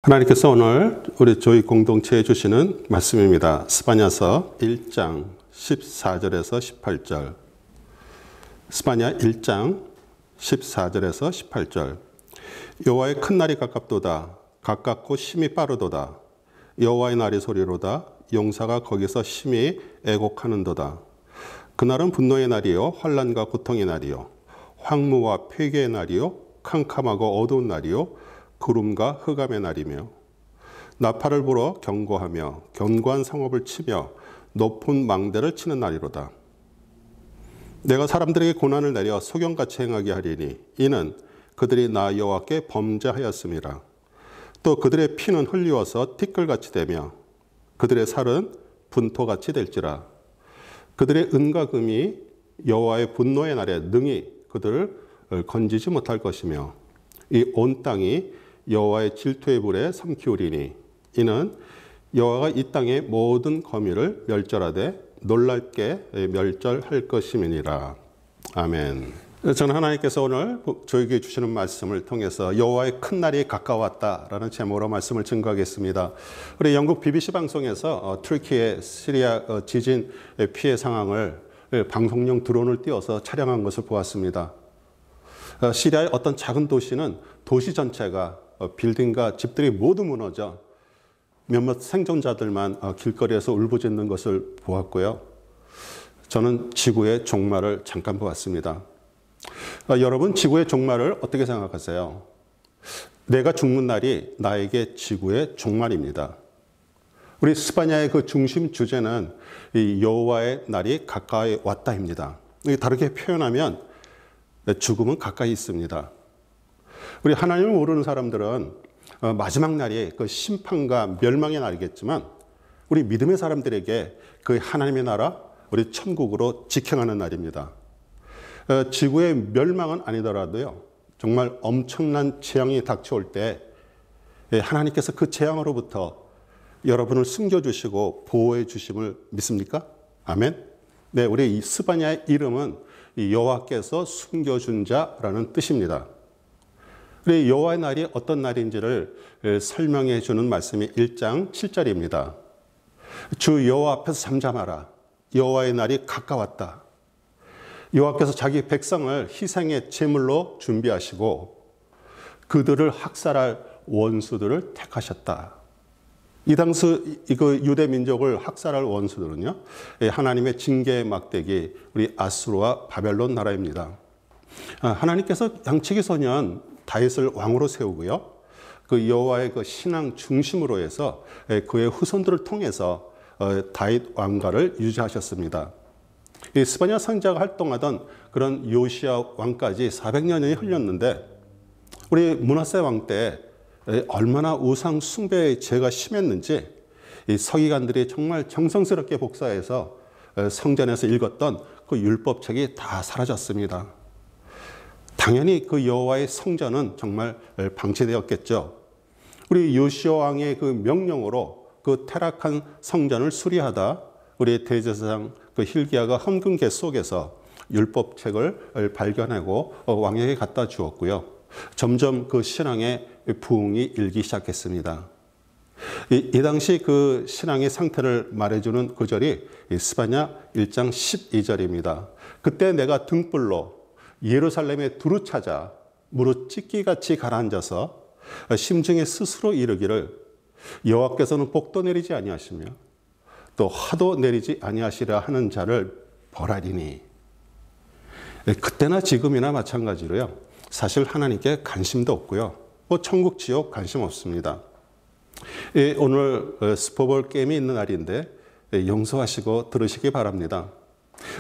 하나님께서 오늘 우리 저희 공동체에 주시는 말씀입니다. 스바냐서 1장 14절에서 18절. 스바냐 1장 14절에서 18절. 여호와의 큰 날이 가깝도다. 가깝고 심히 빠르도다. 여호와의 날이 소리로다. 용사가 거기서 심히 애곡하는도다. 그날은 분노의 날이요 환난과 고통의 날이요 황무와 폐괴의 날이요 캄캄하고 어두운 날이요 구름과 흑암의 날이며 나팔을 불어 경고하며 견고한 성읍을 치며 높은 망대를 치는 날이로다. 내가 사람들에게 고난을 내려 소경같이 행하게 하리니 이는 그들이 나 여호와께 범죄하였음이라. 또 그들의 피는 흘리워서 티끌같이 되며 그들의 살은 분토같이 될지라. 그들의 은과 금이 여호와의 분노의 날에 능히 그들을 건지지 못할 것이며 이 온 땅이 여호와의 질투의 불에 삼키우리니 이는 여호와가 이 땅의 모든 거미를 멸절하되 놀랍게 멸절할 것임이니라. 아멘. 저는 하나님께서 오늘 저에게 주시는 말씀을 통해서 여호와의 큰 날이 가까웠다라는 제목으로 말씀을 증거하겠습니다. 우리 영국 BBC 방송에서 터키의 시리아 지진 피해 상황을 방송용 드론을 띄워서 촬영한 것을 보았습니다. 시리아의 어떤 작은 도시는 도시 전체가 빌딩과 집들이 모두 무너져 몇몇 생존자들만 길거리에서 울부짖는 것을 보았고요. 저는 지구의 종말을 잠깐 보았습니다. 여러분, 지구의 종말을 어떻게 생각하세요? 내가 죽는 날이 나에게 지구의 종말입니다. 우리 스바냐의 그 중심 주제는 이 여호와의 날이 가까이 왔다입니다. 다르게 표현하면 죽음은 가까이 있습니다. 우리 하나님을 모르는 사람들은 마지막 날이 그 심판과 멸망의 날이겠지만 우리 믿음의 사람들에게 그 하나님의 나라, 우리 천국으로 직행하는 날입니다. 지구의 멸망은 아니더라도요, 정말 엄청난 재앙이 닥쳐올 때 하나님께서 그 재앙으로부터 여러분을 숨겨주시고 보호해 주심을 믿습니까? 아멘. 네, 우리 이 스바냐의 이름은 여호와께서 숨겨준 자라는 뜻입니다. 우리 여호와의 날이 어떤 날인지를 설명해 주는 말씀이 1장 7절입니다. 주 여호와 앞에서 잠잠하라. 여호와의 날이 가까웠다. 여호와께서 자기 백성을 희생의 제물로 준비하시고 그들을 학살할 원수들을 택하셨다. 이 당시 그 유대 민족을 학살할 원수들은요, 하나님의 징계의 막대기 우리 아수르와 바벨론 나라입니다. 하나님께서 양치기 소년 다윗을 왕으로 세우고요, 그 여호와의 그 신앙 중심으로 해서 그의 후손들을 통해서 다윗 왕가를 유지하셨습니다. 이 스바냐 선지자가 활동하던 그런 요시야 왕까지 400년이 흘렸는데 우리 므낫세 왕 때 얼마나 우상 숭배의 죄가 심했는지 이 서기관들이 정말 정성스럽게 복사해서 성전에서 읽었던 그 율법책이 다 사라졌습니다. 당연히 그 여호와의 성전은 정말 방치되었겠죠. 우리 요시야 왕의 그 명령으로 그 타락한 성전을 수리하다 우리 대제사장 그 hil기야가 헌금계 속에서 율법책을 발견하고 왕에게 갖다 주었고요. 점점 그 신앙의 부흥이 일기 시작했습니다. 이 당시 그 신앙의 상태를 말해주는 구절이 스바냐 1장 12절입니다. 그때 내가 등불로 예루살렘에 두루 찾아 무릇 찢기같이 가라앉아서 심중에 스스로 이르기를 여호와께서는 복도 내리지 아니하시며 또 화도 내리지 아니하시라 하는 자를 벌하리니. 그때나 지금이나 마찬가지로요, 사실 하나님께 관심도 없고요, 뭐 천국 지옥 관심 없습니다. 오늘 슈퍼볼 게임이 있는 날인데 용서하시고 들으시기 바랍니다.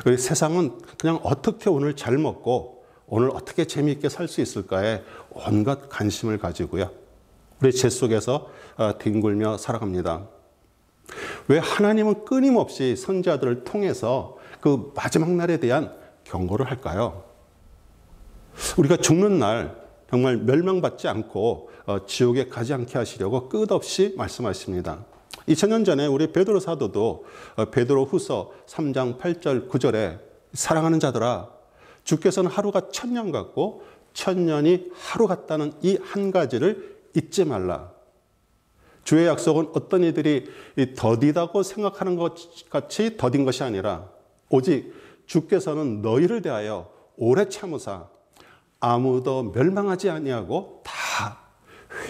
우리 세상은 그냥 어떻게 오늘 잘 먹고 오늘 어떻게 재미있게 살 수 있을까에 온갖 관심을 가지고요, 우리 죄 속에서 뒹굴며 살아갑니다. 왜 하나님은 끊임없이 선지자들을 통해서 그 마지막 날에 대한 경고를 할까요? 우리가 죽는 날 정말 멸망받지 않고 지옥에 가지 않게 하시려고 끝없이 말씀하십니다. 2000년 전에 우리 베드로 사도도 베드로 후서 3장 8절 9절에 사랑하는 자들아, 주께서는 하루가 1000년 같고 1000년이 하루 같다는 이 한 가지를 잊지 말라. 주의 약속은 어떤 이들이 더디다고 생각하는 것 같이 더딘 것이 아니라 오직 주께서는 너희를 대하여 오래 참으사 아무도 멸망하지 아니하고 다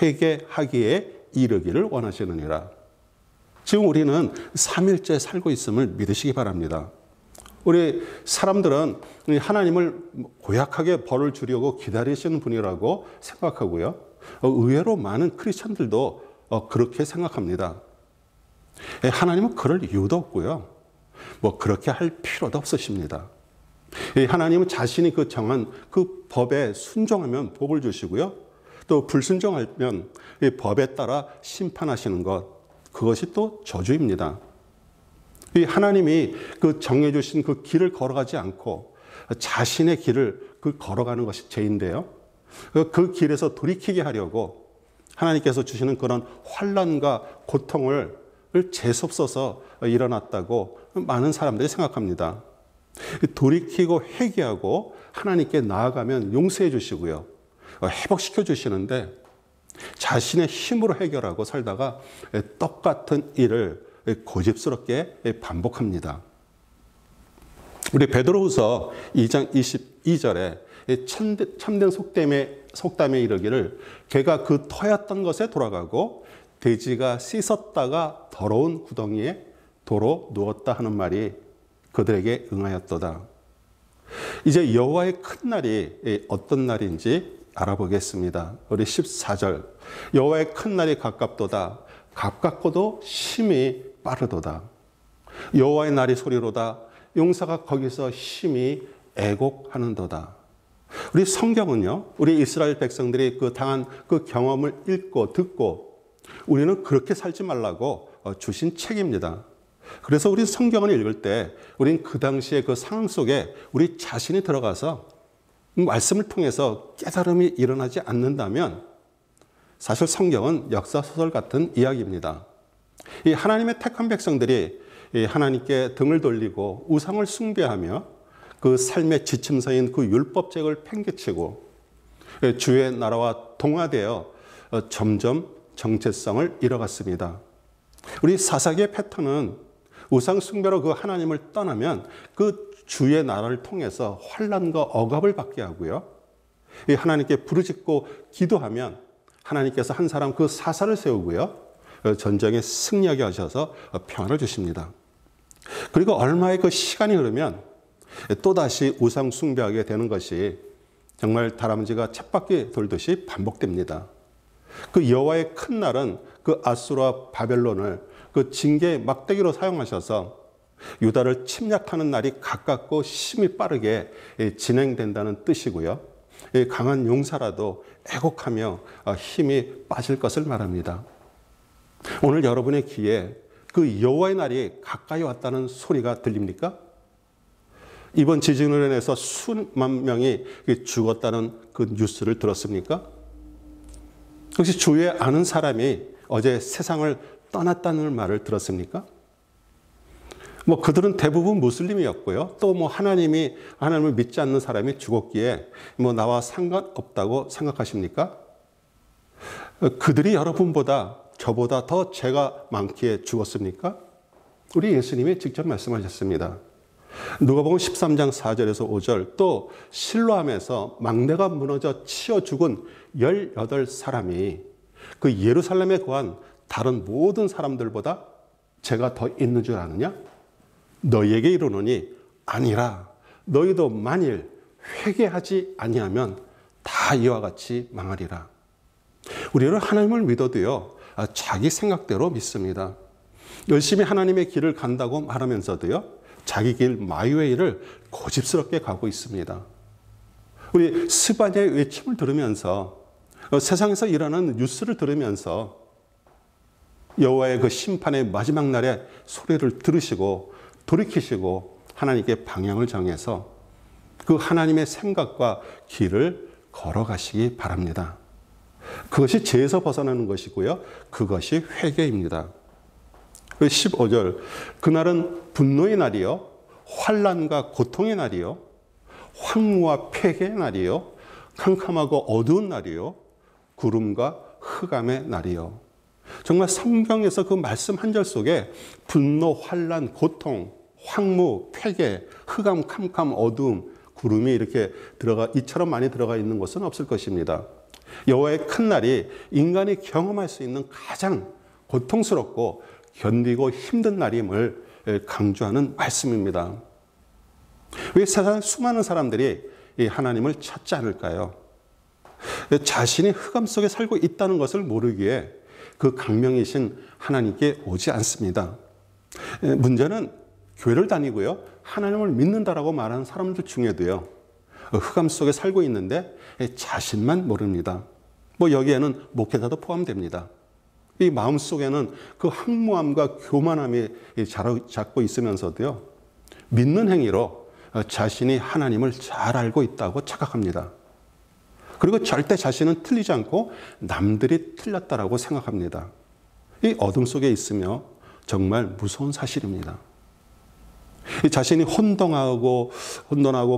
회개하기에 이르기를 원하시느니라. 지금 우리는 삼일째 살고 있음을 믿으시기 바랍니다. 우리 사람들은 하나님을 고약하게 벌을 주려고 기다리시는 분이라고 생각하고요. 의외로 많은 크리스천들도 그렇게 생각합니다. 하나님은 그럴 이유도 없고요. 그렇게 할 필요도 없으십니다. 하나님은 자신이 그 정한 그 법에 순종하면 복을 주시고요. 또 불순종하면 이 법에 따라 심판하시는 것, 그것이 또 저주입니다. 이 하나님이 그 정해주신 그 길을 걸어가지 않고 자신의 길을 걸어가는 것이 죄인데요. 그 길에서 돌이키게 하려고 하나님께서 주시는 그런 환난과 고통을 재수없어서 일어났다고 많은 사람들이 생각합니다. 돌이키고 회개하고 하나님께 나아가면 용서해 주시고요. 회복시켜 주시는데 자신의 힘으로 해결하고 살다가 똑같은 일을 고집스럽게 반복합니다. 우리 베드로후서 2장 22절에 참된 속담에 이르기를 개가 그 터였던 것에 돌아가고 돼지가 씻었다가 더러운 구덩이에 도로 누웠다 하는 말이 그들에게 응하였도다. 이제 여호와의 큰 날이 어떤 날인지 알아보겠습니다. 우리 14절 여호와의 큰 날이 가깝도다. 가깝고도 심히 빠르도다. 여호와의 날이 소리로다. 용사가 거기서 심히 애곡하는도다. 우리 성경은요, 우리 이스라엘 백성들이 그 당한 그 경험을 읽고 듣고 우리는 그렇게 살지 말라고 주신 책입니다. 그래서 우리 성경을 읽을 때 우리는 그 당시의 그 상황 속에 우리 자신이 들어가서 말씀을 통해서 깨달음이 일어나지 않는다면 사실 성경은 역사소설 같은 이야기입니다. 이 하나님의 택한 백성들이 하나님께 등을 돌리고 우상을 숭배하며 그 삶의 지침서인 그 율법책을 팽개치고 주의 나라와 동화되어 점점 정체성을 잃어갔습니다. 우리 사사기의 패턴은 우상 숭배로 그 하나님을 떠나면 그 주의 나라를 통해서 환난과 억압을 받게 하고요. 하나님께 부르짖고 기도하면 하나님께서 한 사람 그 사사를 세우고요. 전쟁에 승리하게 하셔서 평안을 주십니다. 그리고 얼마의 그 시간이 흐르면 또다시 우상 숭배하게 되는 것이 정말 다람쥐가 쳇바퀴 돌듯이 반복됩니다. 그 여호와의 큰 날은 그 아수르와 바벨론을 그 징계의 막대기로 사용하셔서 유다를 침략하는 날이 가깝고 심히 빠르게 진행된다는 뜻이고요. 강한 용사라도 애곡하며 힘이 빠질 것을 말합니다. 오늘 여러분의 귀에 그 여호와의 날이 가까이 왔다는 소리가 들립니까? 이번 지진으로 인해서 수만 명이 죽었다는 그 뉴스를 들었습니까? 혹시 주위에 아는 사람이 어제 세상을 떠났다는 말을 들었습니까? 그들은 대부분 무슬림이었고요. 또 하나님을 믿지 않는 사람이 죽었기에 나와 상관없다고 생각하십니까? 그들이 여러분보다 저보다 더 죄가 많기에 죽었습니까? 우리 예수님이 직접 말씀하셨습니다. 누가복음 13장 4절에서 5절 또 실로암에서 망대가 무너져 치어 죽은 18사람이 그 예루살렘에 거한 다른 모든 사람들보다 죄가 더 있는 줄 아느냐? 너희에게 이르노니 아니라 너희도 만일 회개하지 아니하면 다 이와 같이 망하리라. 우리는 하나님을 믿어도요, 자기 생각대로 믿습니다. 열심히 하나님의 길을 간다고 말하면서도요, 자기 길 마이웨이를 고집스럽게 가고 있습니다. 우리 스바냐의 외침을 들으면서 세상에서 일어나는 뉴스를 들으면서 여호와의 그 심판의 마지막 날의 소리를 들으시고 돌이키시고 하나님께 방향을 정해서 그 하나님의 생각과 길을 걸어가시기 바랍니다. 그것이 죄에서 벗어나는 것이고요. 그것이 회개입니다. 15절 그날은 분노의 날이요 환난과 고통의 날이요 황무와 폐해의 날이요 캄캄하고 어두운 날이요 구름과 흑암의 날이요. 정말 성경에서 그 말씀 한 절 속에 분노, 환난, 고통, 황무, 폐괴, 흑암, 캄캄, 어두움, 구름이 이렇게 이처럼 많이 들어가 있는 곳은 없을 것입니다. 여호와의 큰 날이 인간이 경험할 수 있는 가장 고통스럽고 견디고 힘든 날임을 강조하는 말씀입니다. 왜 세상 수많은 사람들이 이 하나님을 찾지 않을까요? 자신이 흑암 속에 살고 있다는 것을 모르기에 그 강명이신 하나님께 오지 않습니다. 문제는 교회를 다니고요, 하나님을 믿는다라고 말하는 사람들 중에도요, 흑암 속에 살고 있는데 자신만 모릅니다. 여기에는 목회자도 포함됩니다. 이 마음속에는 그 황무함과 교만함이 자리 잡고 있으면서도요, 믿는 행위로 자신이 하나님을 잘 알고 있다고 착각합니다. 그리고 절대 자신은 틀리지 않고 남들이 틀렸다라고 생각합니다. 이 어둠 속에 있으며 정말 무서운 사실입니다. 이 자신이 혼돈하고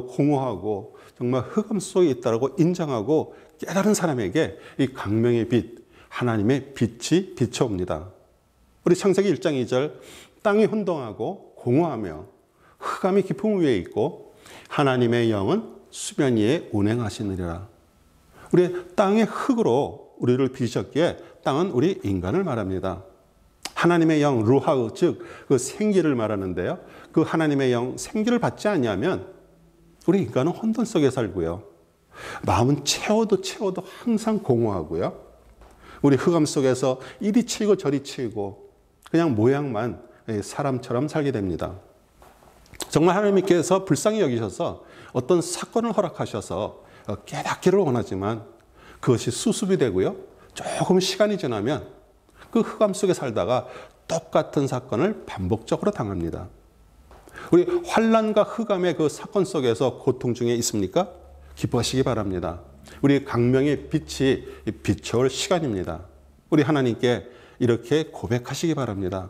공허하고 정말 흑암 속에 있다라고 인정하고 깨달은 사람에게 이 강명의 빛, 하나님의 빛이 비춰옵니다. 우리 창세기 1장 2절, 땅이 혼돈하고 공허하며 흑암이 깊음 위에 있고 하나님의 영은 수면 위에 운행하시느니라. 우리 땅의 흙으로 우리를 빚으셨기에 땅은 우리 인간을 말합니다. 하나님의 영 루하우, 즉 그 생기를 말하는데요, 그 하나님의 영 생기를 받지 않냐면 우리 인간은 혼돈 속에 살고요, 마음은 채워도 항상 공허하고요, 우리 흑암 속에서 이리 치이고 저리 치이고 그냥 모양만 사람처럼 살게 됩니다. 정말 하나님께서 불쌍히 여기셔서 어떤 사건을 허락하셔서 깨닫기를 원하지만 그것이 수습이 되고요, 조금 시간이 지나면 그 흑암 속에 살다가 똑같은 사건을 반복적으로 당합니다. 우리 환난과 흑암의 그 사건 속에서 고통 중에 있습니까? 기뻐하시기 바랍니다. 우리 강명의 빛이 비춰올 시간입니다. 우리 하나님께 이렇게 고백하시기 바랍니다.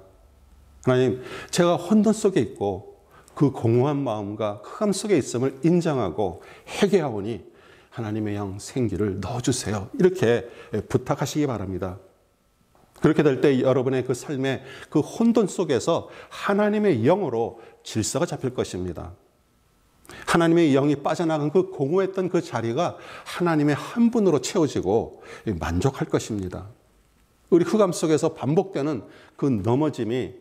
하나님, 제가 혼돈 속에 있고 그 공허한 마음과 흑암 속에 있음을 인정하고 회개하오니 하나님의 영 생기를 넣어주세요. 이렇게 부탁하시기 바랍니다. 그렇게 될 때 여러분의 그 삶의 그 혼돈 속에서 하나님의 영으로 질서가 잡힐 것입니다. 하나님의 영이 빠져나간 그 공허했던 그 자리가 하나님의 한 분으로 채워지고 만족할 것입니다. 우리 흑암 속에서 반복되는 그 넘어짐이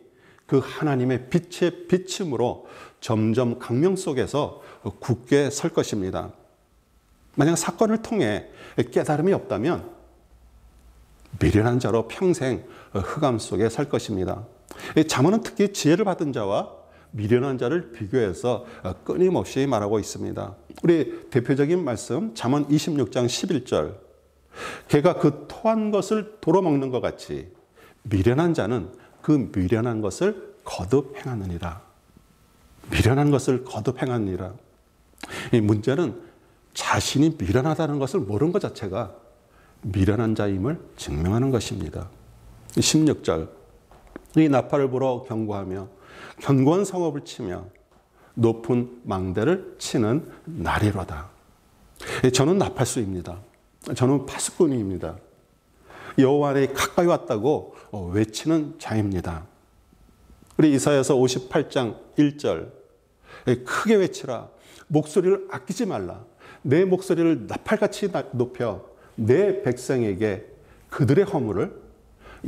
그 하나님의 빛의 비침으로 점점 강명 속에서 굳게 설 것입니다. 만약 사건을 통해 깨달음이 없다면 미련한 자로 평생 흑암 속에 살 것입니다. 잠언은 특히 지혜를 받은 자와 미련한 자를 비교해서 끊임없이 말하고 있습니다. 우리 대표적인 말씀 잠언 26장 11절, 개가 그 토한 것을 도로 먹는 것 같이 미련한 자는 그 미련한 것을 거듭 행하느니라. 미련한 것을 거듭 행하느니라. 이 문제는 자신이 미련하다는 것을 모르는 것 자체가 미련한 자임을 증명하는 것입니다. 16절, 이 나팔을 불어 경고하며 견고한 성읍을 치며 높은 망대를 치는 날이로다. 저는 나팔수입니다. 저는 파수꾼입니다. 여호와의 가까이 왔다고 외치는 자입니다. 우리 이사야서 58장 1절, 크게 외치라. 목소리를 아끼지 말라. 내 목소리를 나팔같이 높여 내 백성에게 그들의 허물을,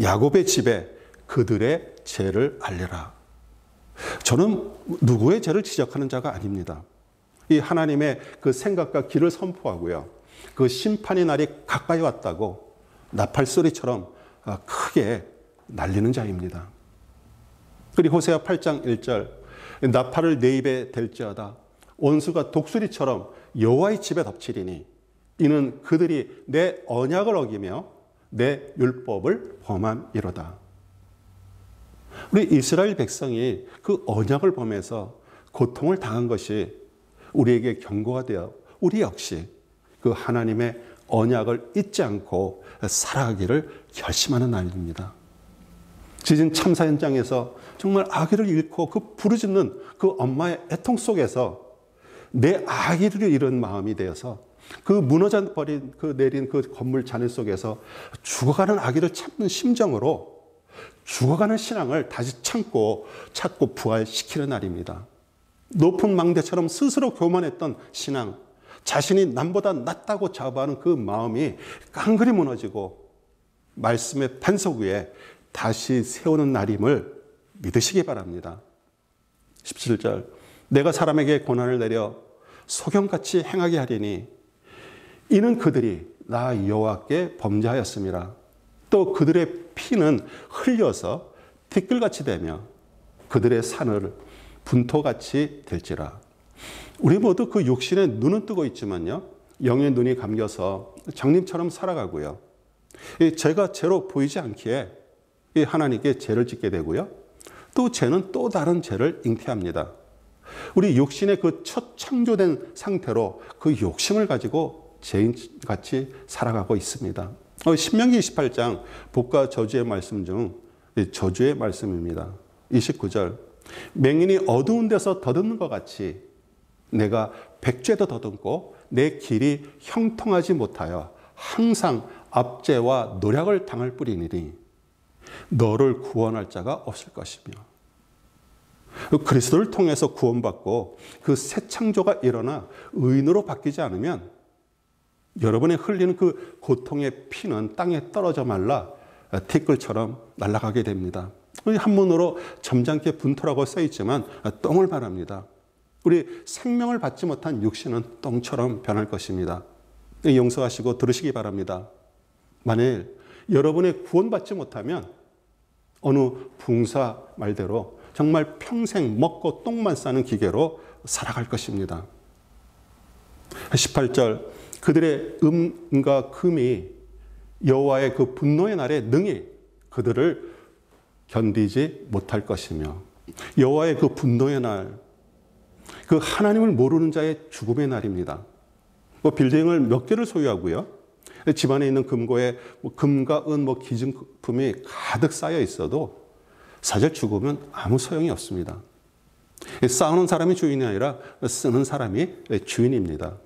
야곱의 집에 그들의 죄를 알리라. 저는 누구의 죄를 지적하는 자가 아닙니다. 이 하나님의 그 생각과 길을 선포하고요, 그 심판의 날이 가까이 왔다고 나팔소리처럼 크게 날리는 자입니다. 그리고 호세아 8장 1절, 나팔을 내 입에 댈지어다 원수가 독수리처럼 여호와의 집에 덮치리니 이는 그들이 내 언약을 어기며 내 율법을 범함이로다. 우리 이스라엘 백성이 그 언약을 범해서 고통을 당한 것이 우리에게 경고가 되어 우리 역시 그 하나님의 언약을 잊지 않고 살아가기를 결심하는 날입니다. 지진 참사 현장에서 정말 아기를 잃고 그 부르짖는 그 엄마의 애통 속에서 내 아기를 잃은 마음이 되어서 그 무너져 버린 내린 그 건물 잔해 속에서 죽어가는 아기를 찾는 심정으로 죽어가는 신앙을 다시 찾고 부활시키는 날입니다. 높은 망대처럼 스스로 교만했던 신앙, 자신이 남보다 낫다고 자부하는 그 마음이 깡그리 무너지고 말씀의 반석 위에 다시 세우는 날임을 믿으시기 바랍니다. 17절, 내가 사람에게 고난을 내려 소경같이 행하게 하리니 이는 그들이 나 여호와께 범죄하였음이라. 또 그들의 피는 흘려서 티끌같이 되며 그들의 산을 분토같이 될지라. 우리 모두 그 육신의 눈은 뜨고 있지만요, 영의 눈이 감겨서 장님처럼 살아가고요, 죄가 죄로 보이지 않기에 하나님께 죄를 짓게 되고요, 또 죄는 또 다른 죄를 잉태합니다. 우리 육신의 그 첫 창조된 상태로 그 욕심을 가지고 죄인같이 살아가고 있습니다. 신명기 28장 복과 저주의 말씀 중 저주의 말씀입니다. 29절, 맹인이 어두운 데서 더듬는 것 같이 내가 백죄도 더듬고 내 길이 형통하지 못하여 항상 압제와 노력을 당할 뿐이니 너를 구원할 자가 없을 것이며. 그리스도를 통해서 구원받고 그 새 창조가 일어나 의인으로 바뀌지 않으면 여러분의 흘리는 그 고통의 피는 땅에 떨어져 말라 티끌처럼 날아가게 됩니다. 한문으로 점잖게 분토라고 써있지만 똥을 말합니다. 우리 생명을 받지 못한 육신은 똥처럼 변할 것입니다. 용서하시고 들으시기 바랍니다. 만일 여러분이 구원받지 못하면 어느 붕사 말대로 정말 평생 먹고 똥만 싸는 기계로 살아갈 것입니다. 18절, 그들의 음과 금이 여호와의 그 분노의 날에 능히 그들을 견디지 못할 것이며, 여호와의 그 분노의 날, 그 하나님을 모르는 자의 죽음의 날입니다. 빌딩을 몇 개를 소유하고요, 집안에 있는 금고에 금과 은, 기증품이 가득 쌓여 있어도 사실 죽으면 아무 소용이 없습니다. 쌓는 사람이 주인이 아니라 쓰는 사람이 주인입니다.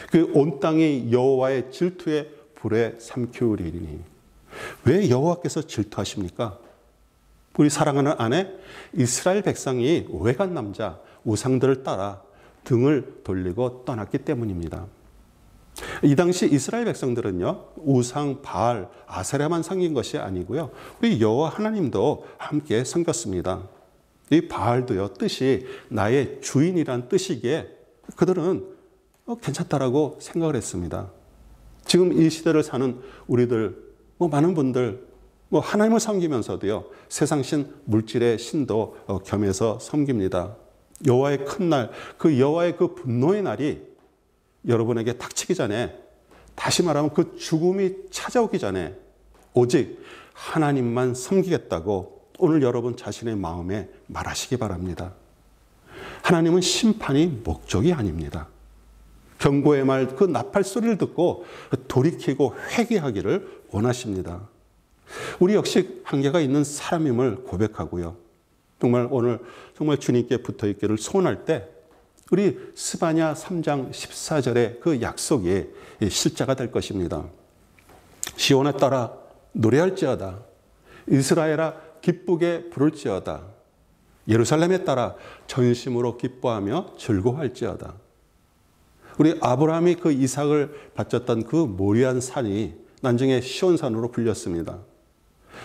그 온 땅이 여호와의 질투의 불에 삼키우리니. 왜 여호와께서 질투하십니까? 우리 사랑하는 아내 이스라엘 백성이 외간 남자 우상들을 따라 등을 돌리고 떠났기 때문입니다. 이 당시 이스라엘 백성들은요, 우상 바알 아세라만 섬긴 것이 아니고요, 우리 여호와 하나님도 함께 섬겼습니다. 이 바알도요, 뜻이 나의 주인이란 뜻이기에 그들은 괜찮다라고 생각을 했습니다. 지금 이 시대를 사는 우리들, 많은 분들 하나님을 섬기면서도요, 세상신 물질의 신도 겸해서 섬깁니다. 여호와의 큰 날, 그 여호와의 그 분노의 날이 여러분에게 닥치기 전에, 다시 말하면 그 죽음이 찾아오기 전에 오직 하나님만 섬기겠다고 오늘 여러분 자신의 마음에 말하시기 바랍니다. 하나님은 심판이 목적이 아닙니다. 경고의 말, 그 나팔 소리를 듣고 돌이키고 회개하기를 원하십니다. 우리 역시 한계가 있는 사람임을 고백하고요, 정말 오늘 정말 주님께 붙어 있기를 소원할 때 우리 스바냐 3장 14절의 그 약속이 실제가 될 것입니다. 시온에 따라 노래할지어다. 이스라엘아 기쁘게 부를지어다. 예루살렘에 따라 전심으로 기뻐하며 즐거워할지어다. 우리 아브라함이 그 이삭을 바쳤던 그 모리안 산이 나중에 시온산으로 불렸습니다.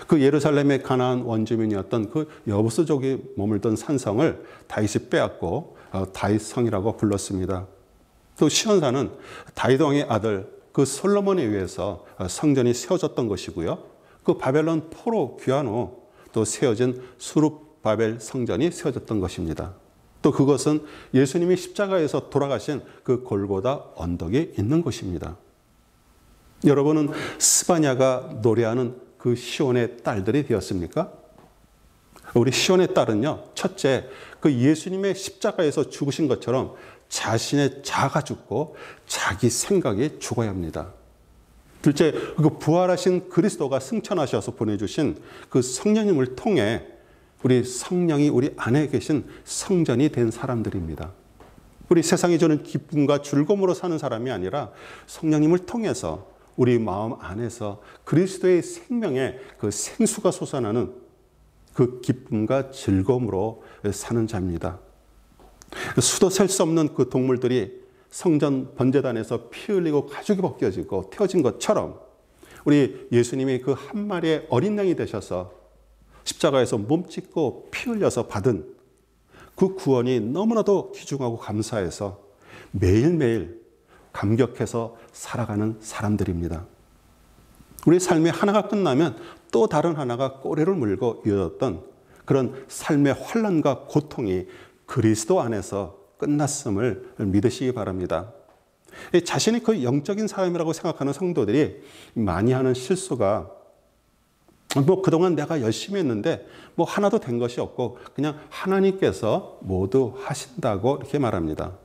그 예루살렘의 가나안 원주민이었던 그 여부스족이 머물던 산성을 다윗이 빼앗고 다윗성이라고 불렀습니다. 또 시온산은 다윗 왕의 아들 그 솔로몬에 의해서 성전이 세워졌던 것이고요, 그 바벨론 포로 귀환 후 또 세워진 수룹바벨 성전이 세워졌던 것입니다. 또 그것은 예수님이 십자가에서 돌아가신 그 골고다 언덕에 있는 곳입니다. 여러분은 스바냐가 노래하는 그 시온의 딸들이 되었습니까? 우리 시온의 딸은요, 첫째, 그 예수님의 십자가에서 죽으신 것처럼 자신의 자아가 죽고 자기 생각이 죽어야 합니다. 둘째, 그 부활하신 그리스도가 승천하셔서 보내주신 그 성령님을 통해 우리 성령이 우리 안에 계신 성전이 된 사람들입니다. 우리 세상이 주는 기쁨과 즐거움으로 사는 사람이 아니라 성령님을 통해서 우리 마음 안에서 그리스도의 생명의 그 생수가 솟아나는 그 기쁨과 즐거움으로 사는 자입니다. 수도 셀 수 없는 그 동물들이 성전 번제단에서 피 흘리고 가죽이 벗겨지고 태워진 것처럼 우리 예수님이 그 한 마리의 어린 양이 되셔서 십자가에서 몸짓고 피 흘려서 받은 그 구원이 너무나도 귀중하고 감사해서 매일매일 감격해서 살아가는 사람들입니다. 우리 삶의 하나가 끝나면 또 다른 하나가 꼬리를 물고 이어졌던 그런 삶의 환난과 고통이 그리스도 안에서 끝났음을 믿으시기 바랍니다. 자신이 그 영적인 사람이라고 생각하는 성도들이 많이 하는 실수가 그동안 내가 열심히 했는데 하나도 된 것이 없고 그냥 하나님께서 모두 하신다고 이렇게 말합니다.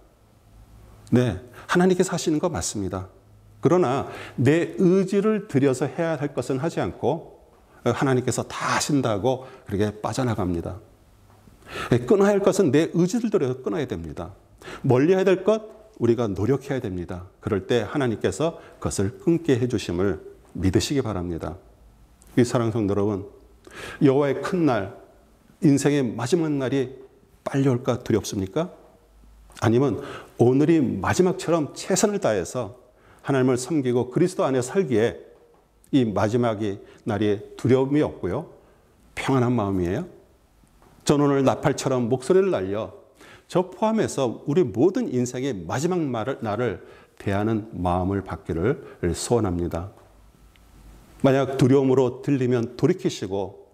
네, 하나님께서 하시는 거 맞습니다. 그러나 내 의지를 들여서 해야 할 것은 하지 않고 하나님께서 다 하신다고 그렇게 빠져나갑니다. 끊어야 할 것은 내 의지를 들여서 끊어야 됩니다. 멀리 해야 될 것 우리가 노력해야 됩니다. 그럴 때 하나님께서 그것을 끊게 해주심을 믿으시기 바랍니다. 이 사랑하는 성도 여러분, 여호와의 큰 날, 인생의 마지막 날이 빨리 올까 두렵습니까? 아니면 오늘이 마지막처럼 최선을 다해서 하나님을 섬기고 그리스도 안에 살기에 이 마지막이 날이 두려움이 없고요, 평안한 마음이에요? 전 오늘 나팔처럼 목소리를 날려 저 포함해서 우리 모든 인생의 마지막 날을 대하는 마음을 받기를 소원합니다. 만약 두려움으로 들리면 돌이키시고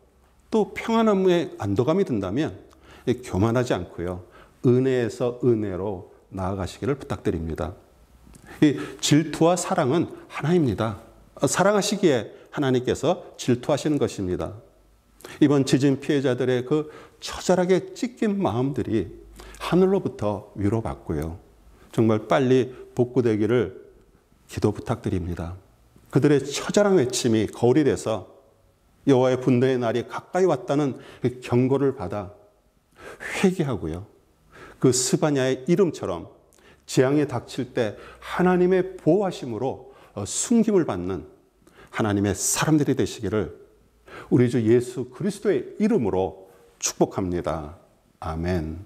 또 평안함에 안도감이 든다면 교만하지 않고요, 은혜에서 은혜로 나아가시기를 부탁드립니다. 이 질투와 사랑은 하나입니다. 사랑하시기에 하나님께서 질투하시는 것입니다. 이번 지진 피해자들의 그 처절하게 찢긴 마음들이 하늘로부터 위로받고요, 정말 빨리 복구되기를 기도 부탁드립니다. 그들의 처절한 외침이 거울이 돼서 여호와의 분노의 날이 가까이 왔다는 경고를 받아 회개하고요, 그 스바냐의 이름처럼 재앙이 닥칠 때 하나님의 보호하심으로 숨김을 받는 하나님의 사람들이 되시기를 우리 주 예수 그리스도의 이름으로 축복합니다. 아멘.